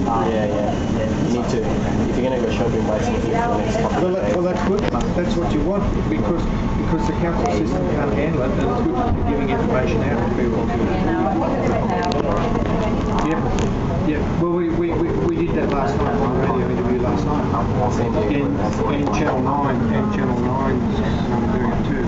Yeah. You need to, if you're going to go shopping, buy something for the next couple of days. Well, that's good. That's what you want because the council system can't handle it, and it's good for giving information out to people. Yeah. Well, we did that last night on the radio interview last night. And Channel 9 and Channel 9's doing it too.